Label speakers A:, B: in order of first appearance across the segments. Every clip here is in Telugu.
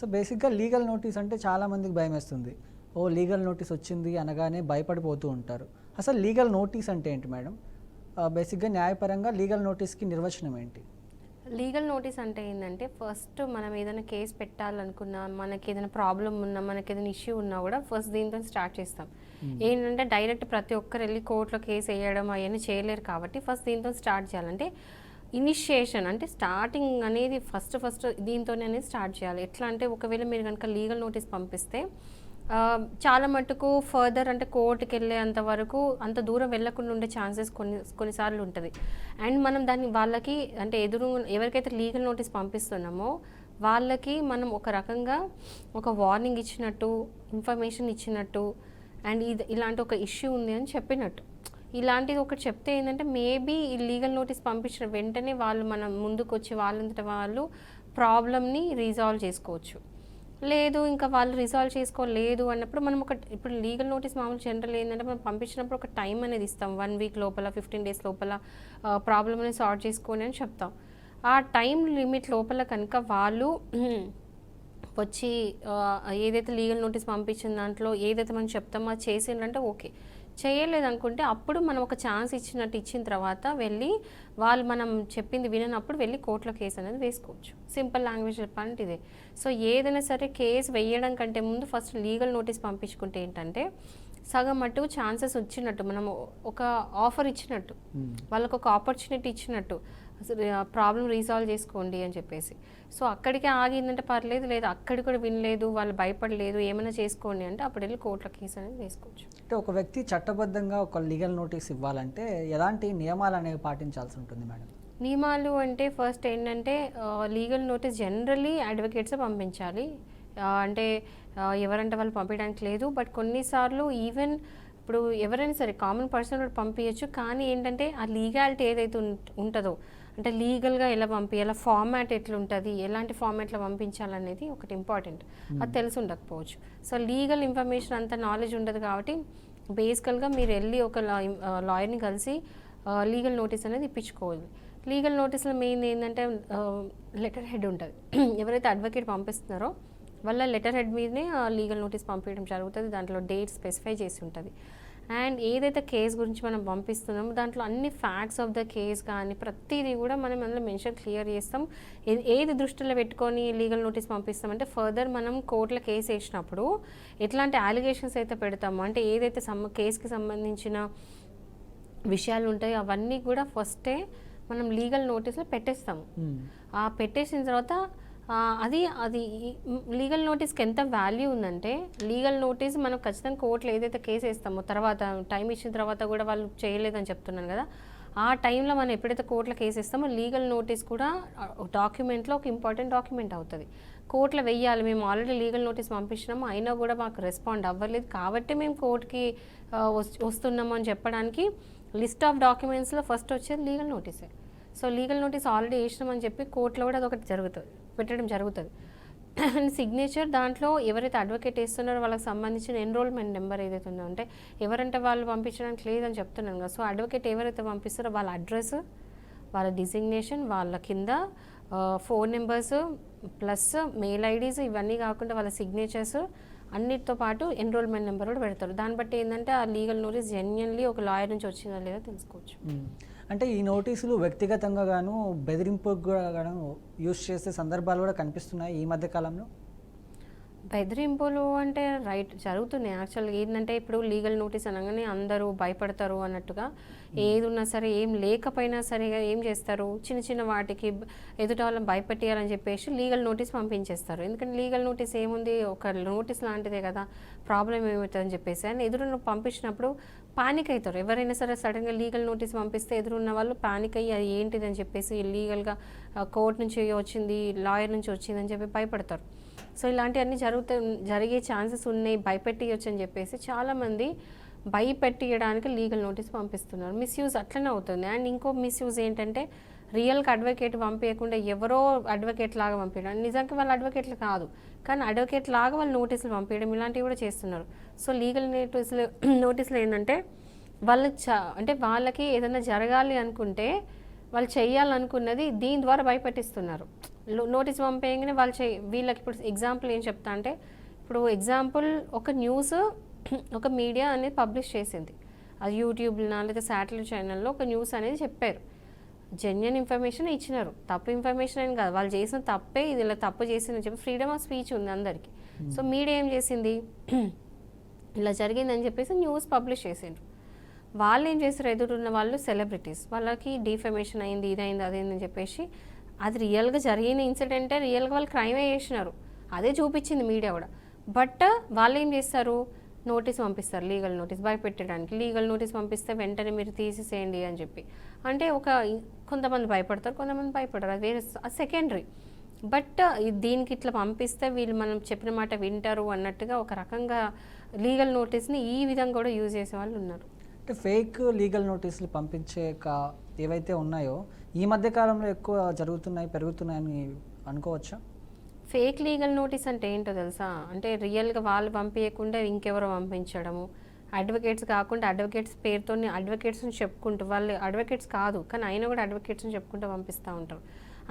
A: సో బేసిక్గా లీగల్ నోటీస్ అంటే చాలామందికి భయం వేస్తుంది. ఓ లీగల్ నోటీస్ వచ్చింది అనగానే భయపడిపోతూ ఉంటారు. అసలు లీగల్ నోటీస్ అంటే ఏంటి మేడం? బేసిక్గా న్యాయపరంగా లీగల్ నోటీస్కి నిర్వచనం ఏంటి?
B: లీగల్ నోటీస్ అంటే ఏంటంటే ఫస్ట్ మనం ఏదైనా కేసు పెట్టాలనుకున్నా, మనకి ఏదైనా ప్రాబ్లం ఉన్నా, మనకి ఏదైనా ఇష్యూ ఉన్నా కూడా ఫస్ట్ దీంతో స్టార్ట్ చేస్తాం. ఏంటంటే డైరెక్ట్ ప్రతి ఒక్కరు వెళ్ళి కోర్టులో కేసు వేయడం అవన్నీ చేయలేరు కాబట్టి ఫస్ట్ దీంతో స్టార్ట్ చేయాలంటే ఇనిషియేషన్ అంటే స్టార్టింగ్ అనేది ఫస్ట్ దీంతోనే అనేది స్టార్ట్ చేయాలి. ఎట్లా అంటే ఒకవేళ మీరు కనుక లీగల్ నోటీస్ పంపిస్తే చాలా మటుకు ఫర్దర్ అంటే కోర్టుకి వెళ్ళేంత వరకు అంత దూరం వెళ్ళకుండా ఉండే ఛాన్సెస్ కొన్నిసార్లు ఉంటుంది. అండ్ మనం దాన్ని వాళ్ళకి అంటే ఎవరికైతే లీగల్ నోటీస్ పంపిస్తున్నామో వాళ్ళకి మనం ఒక రకంగా ఒక వార్నింగ్ ఇచ్చినట్టు, ఇన్ఫర్మేషన్ ఇచ్చినట్టు, అండ్ ఇలాంటి ఒక ఇష్యూ ఉంది అని చెప్పినట్టు. ఇలాంటిది ఒకటి చెప్తే ఏంటంటే మేబీ ఈ లీగల్ నోటీస్ పంపించిన వెంటనే వాళ్ళు మనం ముందుకు వచ్చి వాళ్ళంతట వాళ్ళు ప్రాబ్లమ్ని రిజాల్వ్ చేసుకోవచ్చు. లేదు ఇంకా వాళ్ళు రిజాల్వ్ చేసుకోలేదు అన్నప్పుడు మనం ఇప్పుడు లీగల్ నోటీస్ మామూలు జనరల్ ఏంటంటే మనం పంపించినప్పుడు ఒక టైం అనేది ఇస్తాం. 1 వీక్ లోపల 15 డేస్ లోపల ప్రాబ్లమ్ అనేది సాల్వ్ చేసుకోండి అని చెప్తాం. ఆ టైం లిమిట్ లోపల కనుక వాళ్ళు వచ్చి ఏదైతే లీగల్ నోటీస్ పంపించిన దాంట్లో ఏదైతే మనం చెప్తామో అది చేసిందంటే ఓకే. చేయలేదనుకుంటే అప్పుడు మనం ఒక ఛాన్స్ ఇచ్చిన తర్వాత వెళ్ళి వాళ్ళు మనం చెప్పింది విననప్పుడు వెళ్ళి కోర్టులో కేసు అనేది వేసుకోవచ్చు. సింపుల్ లాంగ్వేజ్ చెప్పాలంటే ఇదే. సో ఏదైనా సరే కేసు వేయడం కంటే ముందు ఫస్ట్ లీగల్ నోటీస్ పంపించుకుంటే ఏంటంటే సగం మటుకు ఛాన్సెస్ వచ్చినట్టు, మనం ఒక ఆఫర్ ఇచ్చినట్టు, వాళ్ళకు ఒక ఆపర్చునిటీ ఇచ్చినట్టు, ప్రాబ్లం రీసాల్వ్ చేసుకోండి అని చెప్పేసి. సో అక్కడికే ఆగిందంటే పర్లేదు, లేదా అక్కడికి కూడా వినలేదు, వాళ్ళు భయపడలేదు, ఏమైనా చేసుకోండి అంటే అప్పుడు వెళ్ళి కోర్టులో కేసు అనేది వేసుకోవచ్చు.
A: అంటే ఒక వ్యక్తి చట్టబద్ధంగా ఒక లీగల్ నోటీస్ ఇవ్వాలంటే ఎలాంటి నియమాలు అనేవి పాటించాల్సి ఉంటుంది మేడం?
B: నియమాలు అంటే ఫస్ట్ ఏంటంటే లీగల్ నోటీస్ జనరల్లీ అడ్వకేట్స్ పంపించాలి. అంటే ఎవరంటే వాళ్ళు పంపించడానికి లేదు. బట్ కొన్నిసార్లు ఈవెన్ ఇప్పుడు ఎవరైనా సరే కామన్ పర్సన్ కూడా పంపించచ్చు. కానీ ఏంటంటే ఆ లీగాలిటీ ఏదైతే ఉంటుందో అంటే లీగల్గా ఎలా పంపించాలి, ఫార్మాట్ ఎట్లుంటుంది, ఎలాంటి ఫార్మాట్లో పంపించాలనేది ఒకటి ఇంపార్టెంట్. అది తెలిసి ఉండకపోవచ్చు. సో లీగల్ ఇన్ఫర్మేషన్ అంత నాలెడ్జ్ ఉండదు కాబట్టి బేసికల్గా మీరు వెళ్ళి ఒక లాయర్ని కలిసి లీగల్ నోటీస్ అనేది ఇప్పించుకోవాలి. లీగల్ నోటీస్లో మెయిన్ ఏంటంటే లెటర్ హెడ్ ఉంటుంది. ఎవరైతే అడ్వకేట్ పంపిస్తున్నారో వాళ్ళ లెటర్ హెడ్ మీదనే లీగల్ నోటీస్ పంపించడం జరుగుతుంది. దాంట్లో డేట్ స్పెసిఫై చేసి ఉంటుంది. అండ్ ఏదైతే కేసు గురించి మనం పంపిస్తున్నామో దాంట్లో అన్ని ఫ్యాక్ట్స్ ఆఫ్ ద కేస్ కానీ ప్రతిదీ కూడా మనం అందులో మెన్షన్ క్లియర్ చేస్తాం. ఏది దృష్టిలో పెట్టుకొని లీగల్ నోటీస్ పంపిస్తామంటే ఫర్దర్ మనం కోర్టులో కేసు వేసినప్పుడు ఎట్లాంటి అలిగేషన్స్ అయితే పెడతామో అంటే ఏదైతే కేసుకి సంబంధించిన విషయాలు ఉంటాయో అవన్నీ కూడా ఫస్టే మనం లీగల్ నోటీస్లో పెట్టేస్తాము. ఆ పెట్టేసిన తర్వాత అది లీగల్ నోటీస్కి ఎంత వాల్యూ ఉందంటే లీగల్ నోటీస్ మనం ఖచ్చితంగా కోర్టులో ఏదైతే కేసు వేస్తామో తర్వాత టైం ఇచ్చిన తర్వాత కూడా వాళ్ళు చేయలేదని చెప్తున్నాను కదా, ఆ టైంలో మనం ఎప్పుడైతే కోర్టులో కేసు వేస్తామో లీగల్ నోటీస్ కూడా డాక్యుమెంట్లో ఒక ఇంపార్టెంట్ డాక్యుమెంట్ అవుతుంది. కోర్టులో వెయ్యాలి, మేము ఆల్రెడీ లీగల్ నోటీస్ పంపించినాము అయినా కూడా మాకు రెస్పాండ్ అవ్వలేదు కాబట్టి మేము కోర్టుకి వస్తున్నాము అని చెప్పడానికి లిస్ట్ ఆఫ్ డాక్యుమెంట్స్లో ఫస్ట్ వచ్చేది లీగల్ నోటీసే. సో లీగల్ నోటీస్ ఆల్రెడీ వేసినామని చెప్పి కోర్టులో కూడా అదొకటి పెట్టడం జరుగుతుంది. అండ్ సిగ్నేచర్ దాంట్లో ఎవరైతే అడ్వకేట్ వేస్తున్నారో వాళ్ళకి సంబంధించిన ఎన్రోల్మెంట్ నెంబర్ ఏదైతే ఉందో అంటే ఎవరంటే వాళ్ళు పంపించడానికి లేదని చెప్తున్నాను కదా. సో అడ్వకేట్ ఎవరైతే పంపిస్తారో వాళ్ళ అడ్రస్, వాళ్ళ డిజిగ్నేషన్, వాళ్ళ కింద phone numbers plus mail IDs ఇవన్నీ కాకుండా వాళ్ళ సిగ్నేచర్స్ అన్నిటితో పాటు ఎన్రోల్మెంట్ నెంబర్ కూడా పెడతారు. దాన్ని బట్టి ఏంటంటే ఆ లీగల్ నోటీస్ జెన్యున్లీ ఒక లాయర్ నుంచి వచ్చిందా లేదా తెలుసుకోవచ్చు.
A: అంటే ఈ నోటీసులు వ్యక్తిగతంగా గాను బెదిరింపుగా గాను యూజ్ చేసే సందర్భాలు కూడా కనిపిస్తున్నాయి ఈ మధ్య కాలంలో.
B: బెదిరింపులు అంటే రైట్ జరుగుతున్నాయి. యాక్చువల్గా ఏంటంటే ఇప్పుడు లీగల్ నోటీస్ అనగానే అందరూ భయపడతారు అన్నట్టుగా ఏది ఉన్నా సరే ఏం లేకపోయినా సరే ఏం చేస్తారు, చిన్న వాటికి ఎదుట వాళ్ళని భయపెట్టియాలని చెప్పేసి లీగల్ నోటీస్ పంపించేస్తారు. ఎందుకంటే లీగల్ నోటీస్ ఏముంది, ఒక నోటీస్ లాంటిదే కదా, ప్రాబ్లం ఏమవుతుందని చెప్పేసి అని ఎదురు పంపించినప్పుడు పానిక్ అవుతారు. ఎవరైనా సరే సడన్గా లీగల్ నోటీస్ పంపిస్తే ఎదురున్న వాళ్ళు పానిక్ అయ్యి అది ఏంటిదని చెప్పేసి లీగల్గా కోర్టు నుంచి వచ్చింది, లాయర్ నుంచి వచ్చిందని చెప్పి భయపడతారు. సో ఇలాంటివన్నీ జరిగే ఛాన్సెస్ ఉన్నాయి, భయపెట్టియచ్చు అని చెప్పేసి చాలామంది భయపెట్టియడానికి లీగల్ నోటీస్ పంపిస్తున్నారు. మిస్యూజ్ అట్లనే అవుతుంది. అండ్ ఇంకో మిస్యూజ్ ఏంటంటే రియల్గా అడ్వకేట్ పంపించకుండా ఎవరో అడ్వకేట్ లాగా పంపించడం, నిజానికి వాళ్ళు అడ్వకేట్లు కాదు కానీ అడ్వకేట్ లాగా వాళ్ళు నోటీసులు పంపించడం ఇలాంటివి కూడా చేస్తున్నారు. సో లీగల్ నోటీసులు ఏంటంటే అంటే వాళ్ళకి ఏదైనా జరగాలి అనుకుంటే వాళ్ళు చేయాలనుకున్నది దీని ద్వారా భయపెట్టిస్తున్నారు. నోటీస్ పంపేయగానే వీళ్ళకి ఇప్పుడు ఎగ్జాంపుల్ ఏం చెప్తా అంటే, ఇప్పుడు ఎగ్జాంపుల్ ఒక న్యూస్ ఒక మీడియా అనేది పబ్లిష్ చేసింది, అది యూట్యూబ్లో లేదా శాటిలైట్ ఛానల్లో ఒక న్యూస్ అనేది చెప్పారు, జెన్యున్ ఇన్ఫర్మేషన్ ఇచ్చినారు, తప్పు ఇన్ఫర్మేషన్ అని కాదు, వాళ్ళు చేసిన తప్పే, ఇది ఇలా తప్పు చేసిందని చెప్పి ఫ్రీడమ్ ఆఫ్ స్పీచ్ ఉంది అందరికీ. సో మీడియా ఏం చేసింది, ఇలా జరిగిందని చెప్పేసి న్యూస్ పబ్లిష్ చేసిండ్రు. వాళ్ళు ఏం చేస్తారు, ఎదురున్న వాళ్ళు సెలబ్రిటీస్, వాళ్ళకి డిఫమేషన్ అయింది, ఇదైంది, అదేందని చెప్పేసి అది రియల్గా జరిగిన ఇన్సిడెంటే, రియల్గా వాళ్ళు క్రైమే చేసినారు, అదే చూపించింది మీడియా కూడా. బట్ వాళ్ళు ఏం చేస్తారు, నోటీస్ పంపిస్తారు, లీగల్ నోటీస్ భయపెట్టడానికి. లీగల్ నోటీస్ పంపిస్తే వెంటనే మీరు తీసేసేయండి అని చెప్పి. అంటే కొంతమంది భయపడతారు, కొంతమంది భయపడరు, అది వేరే సెకండరీ. బట్ దీనికి ఇట్లా పంపిస్తే వీళ్ళు మనం చెప్పిన మాట వింటారు అన్నట్టుగా ఒక రకంగా లీగల్ నోటీస్ని ఈ విధంగా కూడా యూజ్ చేసే వాళ్ళు ఉన్నారు.
A: అంటే ఫేక్ లీగల్ నోటీసులు పంపించే ఏవైతే ఉన్నాయో ఈ మధ్య కాలంలో ఎక్కువ జరుగుతున్నాయి, పెరుగుతున్నాయని అనుకోవచ్చా?
B: ఫేక్ లీగల్ నోటీస్ అంటే ఏంటో తెలుసా, అంటే రియల్గా వాళ్ళు పంపించకుండా ఇంకెవరో పంపించడము, అడ్వకేట్స్ కాకుండా అడ్వకేట్స్ పేరుతో అడ్వకేట్స్ని చెప్పుకుంటూ, వాళ్ళు అడ్వకేట్స్ కాదు కానీ అయినా కూడా అడ్వకేట్స్ని చెప్పుకుంటూ పంపిస్తూ ఉంటారు.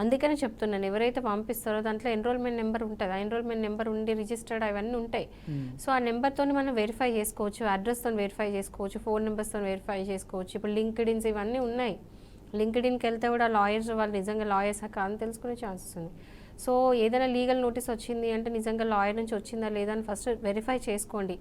B: అందుకనే చెప్తున్నాను, ఎవరైతే పంపిస్తారో దాంట్లో ఎన్రోల్మెంట్ నెంబర్ ఉంటుంది, ఆ ఎన్రోల్మెంట్ నెంబర్ ఉండి రిజిస్టర్డ్ అవన్నీ ఉంటాయి. సో ఆ నెంబర్తో మనం వెరిఫై చేసుకోవచ్చు, అడ్రస్తో వెరిఫై చేసుకోవచ్చు, ఫోన్ నెంబర్స్తో వెరిఫై చేసుకోవచ్చు. ఇప్పుడు లింక్డ్ఇన్స్ ఇవన్నీ ఉన్నాయి, లింక్డ్ఇన్కి వెళ్తే కూడా లాయర్స్ వాళ్ళు నిజంగా లాయర్స్ కాదని తెలుసుకునే ఛాన్సెస్ ఉంది. సో ఏదైనా లీగల్ నోటీస్ వచ్చింది అంటే నిజంగా లాయర్ నుంచి వచ్చిందా లేదా అని ఫస్ట్ వెరిఫై చేసుకోండి.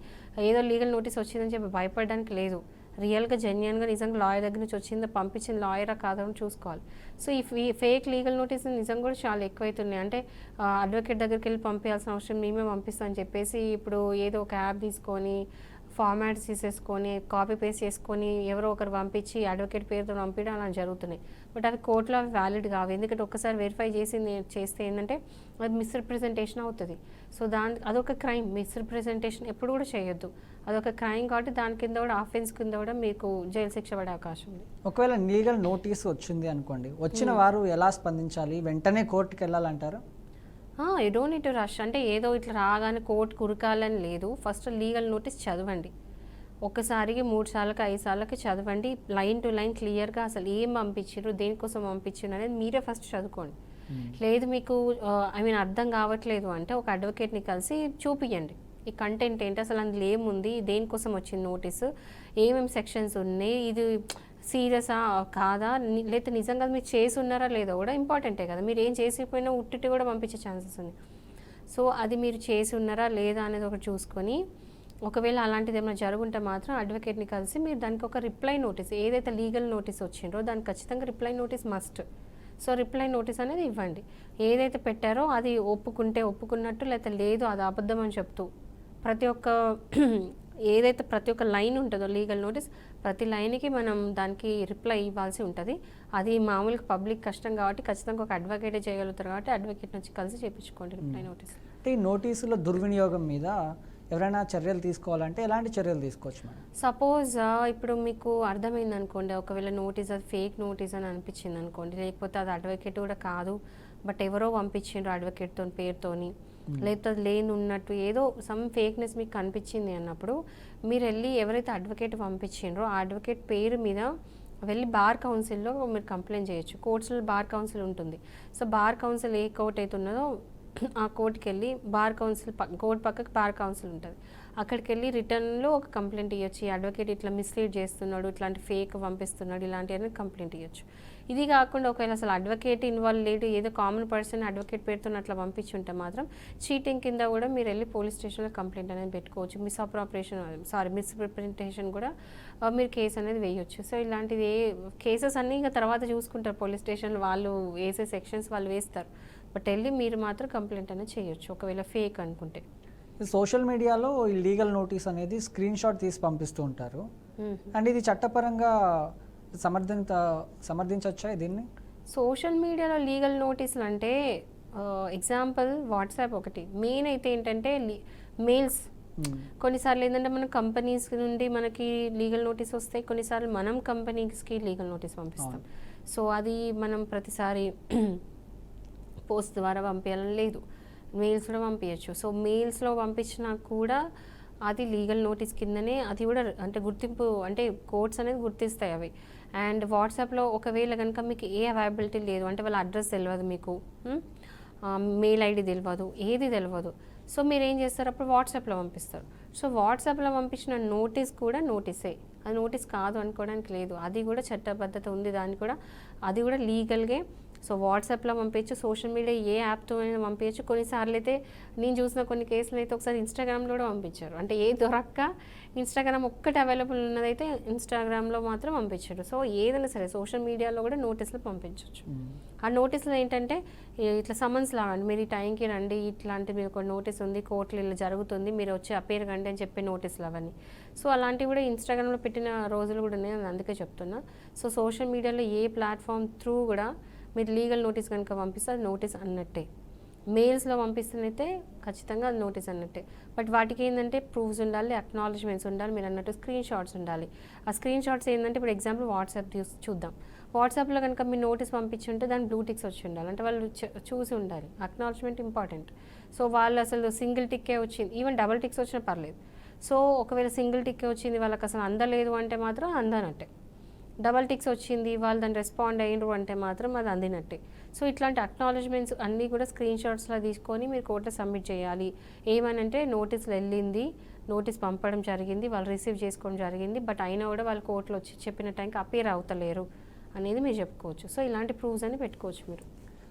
B: ఏదో లీగల్ నోటీస్ వచ్చిందని చెప్పి భయపడడానికి లేదు, రియల్గా జెన్యున్గా నిజంగా లాయర్ దగ్గర నుంచి వచ్చిందా, పంపించిన లాయరా కాదని చూసుకోవాలి. సో ఈ ఫేక్ లీగల్ నోటీస్ నిజంగా కూడా చాలా ఎక్కువైతున్నాయి. అంటే అడ్వకేట్ దగ్గరికి వెళ్ళి పంపించాల్సిన అవసరం మేమే పంపిస్తామని చెప్పేసి ఇప్పుడు ఏదో ఒక యాప్ తీసుకొని ఫార్మాట్స్ తీసేసుకొని కాపీ పేస్ట్ చేసుకొని ఎవరో ఒకరు పంపించి అడ్వకేట్ పేరుతో పంపించడం అలా జరుగుతున్నాయి. బట్ అవి కోర్టులో అవి వ్యాలిడ్ కావు, ఎందుకంటే ఒక్కసారి వెరిఫై చేస్తే ఏంటంటే అది మిస్రిప్రజెంటేషన్ అవుతుంది. సో అదొక క్రైమ్, మిస్రిప్రజెంటేషన్ ఎప్పుడు కూడా చేయొద్దు, అదొక క్రైమ్ కాబట్టి దాని కింద కూడా ఆఫెన్స్ కింద కూడా మీకు జైలు శిక్ష పడే అవకాశం ఉంది.
A: ఒకవేళ లీగల్ నోటీస్ వచ్చింది అనుకోండి, వచ్చిన వారు ఎలా స్పందించాలి, వెంటనే కోర్టుకి వెళ్ళాలంటారు?
B: You don't need to rush. అంటే ఏదో ఇట్లా రాగానే కోర్టు కురకాలని లేదు, ఫస్ట్ లీగల్ నోటీస్ చదవండి, ఒక్కసారికి 3 సార్లకి 5 సార్లకి చదవండి, లైన్ టు లైన్ క్లియర్గా అసలు ఏం పంపించారు, దేనికోసం పంపించారు అనేది మీరే ఫస్ట్ చదువుకోండి. లేదు మీకు అర్థం కావట్లేదు అంటే ఒక అడ్వకేట్ని కలిసి చూపియండి, ఈ కంటెంట్ ఏంటి, అసలు అందులో ఏముంది, దేనికోసం వచ్చింది నోటీసు, ఏమేమి సెక్షన్స్ ఉన్నాయి, ఇది సీరియసా కాదా, లేకపోతే నిజంగా మీరు చేసి ఉన్నారా లేదో కూడా ఇంపార్టెంటే కదా, మీరు ఏం చేసిపోయినా ఉట్టిటి కూడా పంపించే ఛాన్సెస్ ఉంది. సో అది మీరు చేసి ఉన్నారా లేదా అనేది ఒకటి చూసుకొని, ఒకవేళ అలాంటిది ఏమైనా జరుగుంటే మాత్రం అడ్వకేట్ని కలిసి మీరు దానికి ఒక రిప్లై నోటీస్, ఏదైతే లీగల్ నోటీస్ వచ్చిందో దానికి ఖచ్చితంగా reply notice must. So reply notice అనేది ఇవ్వండి, ఏదైతే పెట్టారో అది ఒప్పుకుంటే ఒప్పుకున్నట్టు, లేకపోతే లేదు అది అబద్ధం అని చెప్తూ ప్రతి ఒక్క లైన్ ఉంటుందో లీగల్ నోటీస్, ప్రతి లైన్కి మనం దానికి రిప్లై ఇవ్వాల్సి ఉంటుంది. అది మామూలుగా పబ్లిక్ కష్టం కాబట్టి ఖచ్చితంగా ఒక అడ్వకేటే చేయగలుగుతారు కాబట్టి అడ్వకేట్ నుంచి కలిసి చేయించుకోండి రిప్లై నోటీస్.
A: అంటే ఈ నోటీసుల దుర్వినియోగం మీద ఎవరైనా చర్యలు తీసుకోవాలంటే ఎలాంటి చర్యలు తీసుకోవచ్చు మేడం?
B: సపోజ్ ఇప్పుడు మీకు అర్థమైంది అనుకోండి, ఒకవేళ నోటీస్ అది ఫేక్ నోటీస్ అని అనిపించింది అనుకోండి, లేకపోతే అది అడ్వకేట్ కూడా కాదు బట్ ఎవరో పంపించిండ్రు అడ్వకేట్తో పేరుతోని, లేకపోతే లేని ఉన్నట్టు ఏదో సమ్ ఫేక్నెస్ మీకు కనిపించింది అన్నప్పుడు మీరు వెళ్ళి ఎవరైతే అడ్వకేట్ పంపించిండ్రో ఆ అడ్వకేట్ పేరు మీద వెళ్ళి బార్ కౌన్సిల్లో మీరు కంప్లైంట్ చేయొచ్చు. కోర్ట్స్లో బార్ కౌన్సిల్ ఉంటుంది. సో బార్ కౌన్సిల్ ఏ కోర్ట్ అయితే ఉన్నదో ఆ కోర్టుకి వెళ్ళి బార్ కౌన్సిల్ కోర్టు పక్కకి బార్ కౌన్సిల్ ఉంటుంది, అక్కడికి వెళ్ళి రిటర్న్లో ఒక కంప్లైంట్ ఇవ్వచ్చు, ఈ అడ్వకేట్ ఇట్లా మిస్లీడ్ చేస్తున్నాడు, ఇట్లాంటి ఫేక్ పంపిస్తున్నాడు, ఇలాంటివన్నీ కంప్లైంట్ ఇవ్వచ్చు. ఇది కాకుండా ఒకవేళ అసలు అడ్వకేట్ ఇన్వాల్వ్ లేడు, ఏదో కామన్ పర్సన్ అడ్వకేట్ పేరుతో అట్లా పంపించుంటే మాత్రం చీటింగ్ కింద కూడా మీరు వెళ్ళి పోలీస్ స్టేషన్లో కంప్లైంట్ అనేది పెట్టుకోవచ్చు. మిస్రిప్రజెంటేషన్ కూడా మీరు కేసు అనేది వేయొచ్చు. సో ఇలాంటిది కేసెస్ అన్నీ ఇంకా తర్వాత చూసుకుంటారు పోలీస్ స్టేషన్లో, వాళ్ళు వేసే సెక్షన్స్ వాళ్ళు వేస్తారు, బట్ వెళ్ళి మీరు మాత్రం కంప్లైంట్ అనేది చేయొచ్చు ఒకవేళ ఫేక్ అనుకుంటే.
A: సోషల్ మీడియాలో ఈ లీగల్ నోటీస్ అనేది స్క్రీన్ షాట్ తీసి పంపిస్తూ ఉంటారు, అండ్ ఇది చట్టపరంగా సమర్థించవచ్చా దీన్ని?
B: సోషల్ మీడియాలో లీగల్ నోటీసులు అంటే ఎగ్జాంపుల్ వాట్సాప్ ఒకటి మెయిన్ అయితే ఏంటంటే మెయిల్స్. కొన్నిసార్లు ఏంటంటే మన కంపెనీస్ నుండి మనకి లీగల్ నోటీస్ వస్తాయి, కొన్నిసార్లు మనం కంపెనీస్కి లీగల్ నోటీస్ పంపిస్తాం. సో అది మనం ప్రతిసారి పోస్ట్ ద్వారా పంపించాలని లేదు, మెయిల్స్ కూడా పంపించచ్చు. సో మెయిల్స్లో పంపించినా కూడా అది లీగల్ నోటీస్ కిందనే, అది కూడా అంటే గుర్తింపు, అంటే కోర్ట్స్ అనేది గుర్తిస్తాయి అవి. అండ్ వాట్సాప్లో ఒకవేళ కనుక మీకు ఏ అవైలబిలిటీ లేదు అంటే వాళ్ళ అడ్రస్ తెలియదు మీకు, మెయిల్ ఐడి తెలియదు, ఏది తెలియదు. సో మీరు ఏం చేస్తారు, అప్పుడు వాట్సాప్లో పంపిస్తారు. సో వాట్సాప్లో పంపించిన నోటీస్ కూడా నోటీసే, అది నోటీస్ కాదు అనుకోవడానికి లేదు, అది కూడా చట్టబద్ధత ఉంది దాన్ని కూడా, అది కూడా లీగల్గే. సో వాట్సాప్లో పంపించచ్చు, సోషల్ మీడియా ఏ యాప్తో అయినా పంపించచ్చు. కొన్నిసార్లు అయితే నేను చూసిన కొన్ని కేసులు అయితే ఒకసారి ఇన్స్టాగ్రామ్లో కూడా పంపించారు. అంటే ఏ దొరక్క ఇన్స్టాగ్రామ్ ఒక్కటి అవైలబుల్ ఉన్నదైతే ఇన్స్టాగ్రామ్లో మాత్రం పంపించారు. సో ఏదైనా సరే సోషల్ మీడియాలో కూడా నోటీసులు పంపించవచ్చు. ఆ నోటీసులు ఏంటంటే ఇట్లా సమన్స్ లాగండి, మీరు ఈ టైంకి రండి, ఇట్లాంటి మీకు ఒక నోటీస్ ఉంది, కోర్టులో ఇలా జరుగుతుంది, మీరు వచ్చి అపేర్ కండి అని చెప్పే నోటీసులు అవన్నీ. సో అలాంటివి కూడా ఇన్స్టాగ్రామ్లో పెట్టిన రోజులు కూడా ఉన్నాయి, నేను అందుకే చెప్తున్నా. సో సోషల్ మీడియాలో ఏ ప్లాట్ఫామ్ త్రూ కూడా మీరు లీగల్ నోటీస్ కనుక పంపిస్తే అది నోటీస్ అన్నట్టే. మెయిల్స్లో పంపిస్తేనైతే ఖచ్చితంగా అది నోటీస్ అన్నట్టే. బట్ వాటికి ఏంటంటే ప్రూఫ్స్ ఉండాలి, అక్నాలజ్మెంట్స్ ఉండాలి, మీరు అన్నట్టు స్క్రీన్ షాట్స్ ఉండాలి. ఆ స్క్రీన్ షాట్స్ ఏంటంటే ఇప్పుడు ఎగ్జాంపుల్ వాట్సాప్ చూద్దాం. వాట్సాప్లో కనుక మీరు నోటీస్ పంపించుంటే దాని బ్లూ టిక్స్ వచ్చి ఉండాలి, అంటే వాళ్ళు చూసి ఉండాలి. Acknowledgement important. సో వాళ్ళు అసలు సింగిల్ టిక్కే వచ్చింది, ఈవెన్ డబల్ టిక్స్ వచ్చినా పర్లేదు. సో ఒకవేళ సింగిల్ టిక్కే వచ్చింది, వాళ్ళకి అసలు అందలేదు అంటే మాత్రం అందనట్టే. డబల్ టిక్స్ వచ్చింది, వాళ్ళు దాన్ని రెస్పాండ్ అయ్యిండ్రు అంటే మాత్రం అది అందినట్టే. సో ఇట్లాంటి అక్నాలజ్మెంట్స్ అన్నీ కూడా స్క్రీన్ షాట్స్లో తీసుకొని మీరు కోర్టులో సబ్మిట్ చేయాలి. ఏమనంటే నోటీసులు వెళ్ళింది, నోటీస్ పంపడం జరిగింది, వాళ్ళు రిసీవ్ చేసుకోవడం జరిగింది, బట్ అయినా కూడా వాళ్ళు కోర్టులో వచ్చి చెప్పిన టైంకి అపేర్ అవుతలేరు అనేది మీరు చెప్పుకోవచ్చు. సో ఇలాంటి ప్రూఫ్స్ అని పెట్టుకోవచ్చు మీరు.